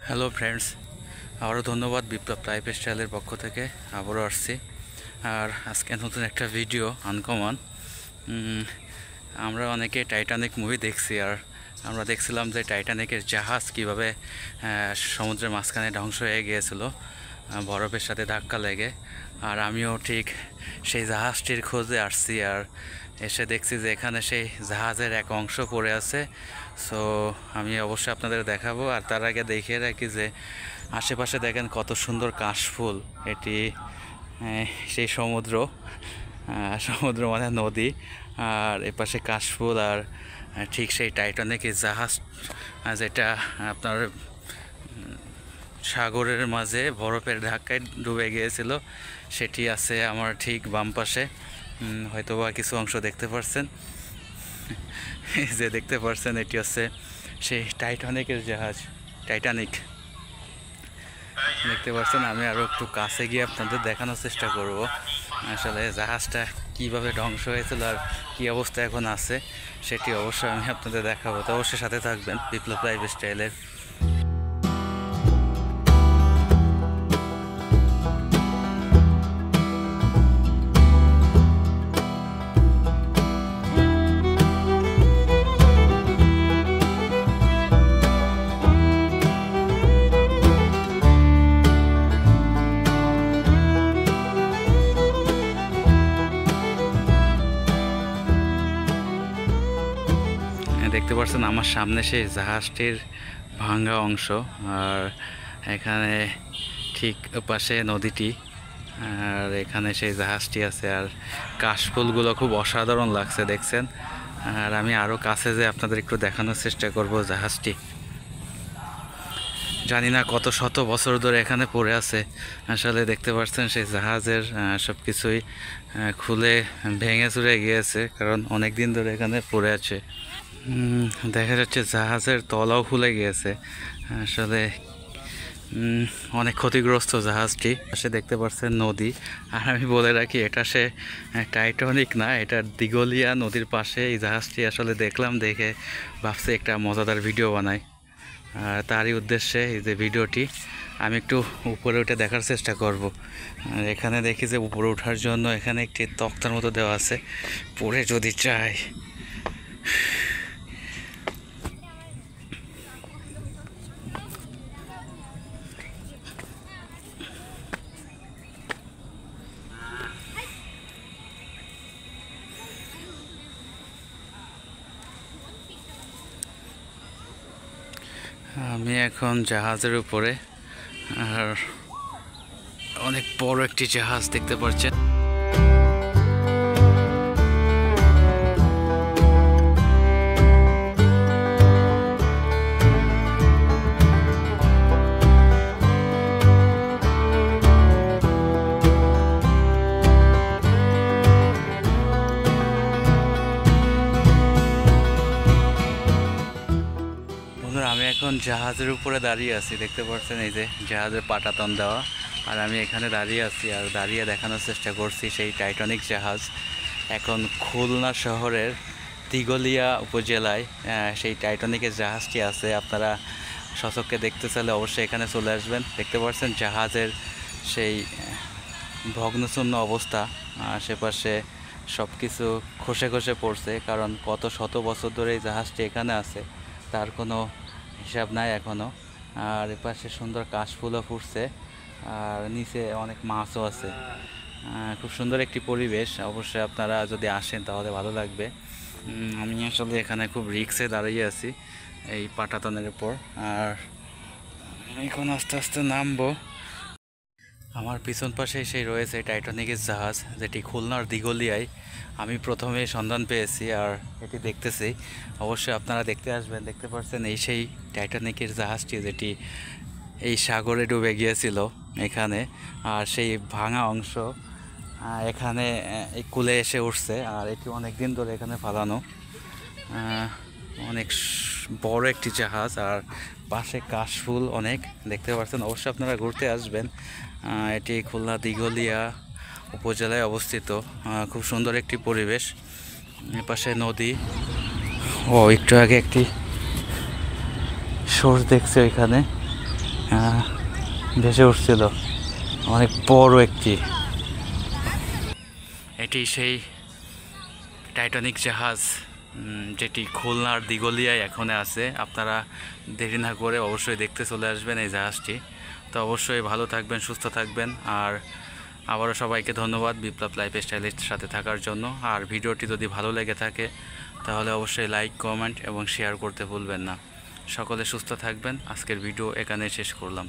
Hello friends, আবারও ধন্যবাদ বিপ্লব লাইফস্টাইলের পক্ষ থেকে আবারও আসছি। আর আজকে নতুন একটা ভিডিও আনকমন। আমরা অনেকে টাইটানিক মুভি দেখছি, আর আমরা দেখছিলাম যে টাইটানিকের জাহাজ কীভাবে সমুদ্রের মাঝখানে ধ্বংস হয়ে গিয়েছিল বরফের সাথে ধাক্কা লেগে। আর আমিও ঠিক সেই জাহাজটির খোঁজে আসছি, আর এসে দেখছি যে এখানে সেই জাহাজের এক অংশ পড়ে আছে। সো আমি অবশ্যই আপনাদের দেখাবো। আর তার আগে দেখিয়ে রাখি যে আশেপাশে দেখেন কত সুন্দর কাশফুল। এটি সেই সমুদ্র মানে নদী, আর এপাশে কাশফুল। আর ঠিক সেই টাইটানিকের জাহাজ যেটা আপনার সাগরের মাঝে বরফের ধাক্কায় ডুবে গিয়েছিল, সেটি আছে আমার ঠিক বাম পাশে। হয়তোবা কিছু অংশ দেখতে পাচ্ছেন, যে দেখতে পাচ্ছেন এটি হচ্ছে সেই টাইটানিকের জাহাজ। টাইটানিক দেখতে পাচ্ছেন। আমি আরও একটু কাছে গিয়ে আপনাদের দেখানোর চেষ্টা করব আসলে জাহাজটা কিভাবে ধ্বংস হয়েছিল আর কী অবস্থা এখন আছে, সেটি অবশ্যই আমি আপনাদের দেখাবো। তো অবশ্যই সাথে থাকবেন বিপ্লব লাইফস্টাইলের। দেখতে পাচ্ছেন আমার সামনে সেই জাহাজটির ভাঙা অংশ, আর এখানে ঠিক পাশে নদীটি, আর এখানে সেই জাহাজটি আছে। আর কাশফুলগুলো খুব অসাধারণ লাগছে দেখছেন। আর আমি আরও কাছে যে আপনাদের একটু দেখানোর চেষ্টা করব জাহাজটি। জানি না কত শত বছর ধরে এখানে পড়ে আছে। আসলে দেখতে পাচ্ছেন সেই জাহাজের সব কিছুই খুলে ভেঙে চুরে গিয়েছে, কারণ অনেক দিন ধরে এখানে পড়ে আছে। দেখা যাচ্ছে জাহাজের তলাও খুলে গিয়েছে। আসলে অনেক ক্ষতিগ্রস্ত জাহাজটি। পাশে দেখতে পাচ্ছেন নদী। আর আমি বলে রাখি, এটা সে টাইটানিক না, এটা দিঘলিয়া নদীর পাশে এই জাহাজটি আসলে দেখলাম, দেখে ভাবছি একটা মজাদার ভিডিও বানাই। আর তারই উদ্দেশ্যে এই যে ভিডিওটি। আমি একটু উপরে উঠে দেখার চেষ্টা করব। আর এখানে দেখি যে উপরে ওঠার জন্য এখানে একটি তক্তার মতো দেওয়া আছে, পরে যদি চাই। আমি এখন জাহাজের উপরে, আর অনেক বড় একটি জাহাজ দেখতে পাচ্ছেন। আমি এখন জাহাজের উপরে দাঁড়িয়ে আছি, দেখতে পাচ্ছেন এই যে জাহাজের পাটাতন দেওয়া। আর আমি এখানে দাঁড়িয়ে আছি, আর দাঁড়িয়ে দেখানোর চেষ্টা করছি সেই টাইটানিক জাহাজ এখন খুলনা শহরের দিঘলিয়া উপজেলায় সেই টাইটানিকের জাহাজটি আছে। আপনারা সচক্ষে দেখতে চাইলে অবশ্যই এখানে চলে আসবেন। দেখতে পাচ্ছেন জাহাজের সেই ভগ্নচূর্ণ অবস্থা, আশেপাশে সব কিছু খসে খসে পড়ছে, কারণ কত শত বছর ধরে এই জাহাজটি এখানে আছে তার কোনো হিসাব নাই এখনও। আর এপাশে সুন্দর কাশফুলও ফুটছে, আর নিচে অনেক মাছও আছে। খুব সুন্দর একটি পরিবেশ। অবশ্যই আপনারা যদি আসেন তাহলে ভালো লাগবে। আমি আসলে এখানে খুব রিক্সে দাঁড়িয়ে আছি এই পাটাতনের উপর, আর এখন আস্তে আস্তে নামবো। আমার পিছন পাশে সেই রয়েছে টাইটানিকের জাহাজ, যেটি খুলনার দিঘলিয়ায় আমি প্রথমে সন্ধান পেয়েছি, আর এটি দেখতেছি। অবশ্যই আপনারা দেখতে আসবেন। দেখতে পাচ্ছেন এই সেই টাইটানিকের জাহাজটি যেটি এই সাগরে ডুবে গিয়েছিল এখানে, আর সেই ভাঙা অংশ এখানে এই কূলে এসে উঠছে। আর এটি অনেক দিন ধরে এখানে ফালানো, অনেক বড় একটি জাহাজ। আর পাশে কাশফুল অনেক দেখতে পাচ্ছেন। অবশ্যই আপনারা ঘুরতে আসবেন। এটি খুলনা দিঘলিয়া উপজেলায় অবস্থিত। খুব সুন্দর একটি পরিবেশ, এপাশে নদী। একটু আগে একটি সোর্স দেখছে এখানে, ভেসে উঠছিল, অনেক বড় একটি। এটি সেই টাইটানিক জাহাজ যেটি খুলনার দিঘলিয়ায় এখন আছে। আপনারা দেরি না করে অবশ্যই দেখতে চলে আসবেন এই জাহাজটি। তো অবশ্যই ভালো থাকবেন, সুস্থ থাকবেন। আর আবারও সবাইকে ধন্যবাদ বিপ্লব লাইফস্টাইলের সাথে থাকার জন্য। আর ভিডিওটি যদি ভালো লেগে থাকে তাহলে অবশ্যই লাইক, কমেন্ট এবং শেয়ার করতে ভুলবেন না। সকলে সুস্থ থাকবেন। আজকের ভিডিও এখানে শেষ করলাম।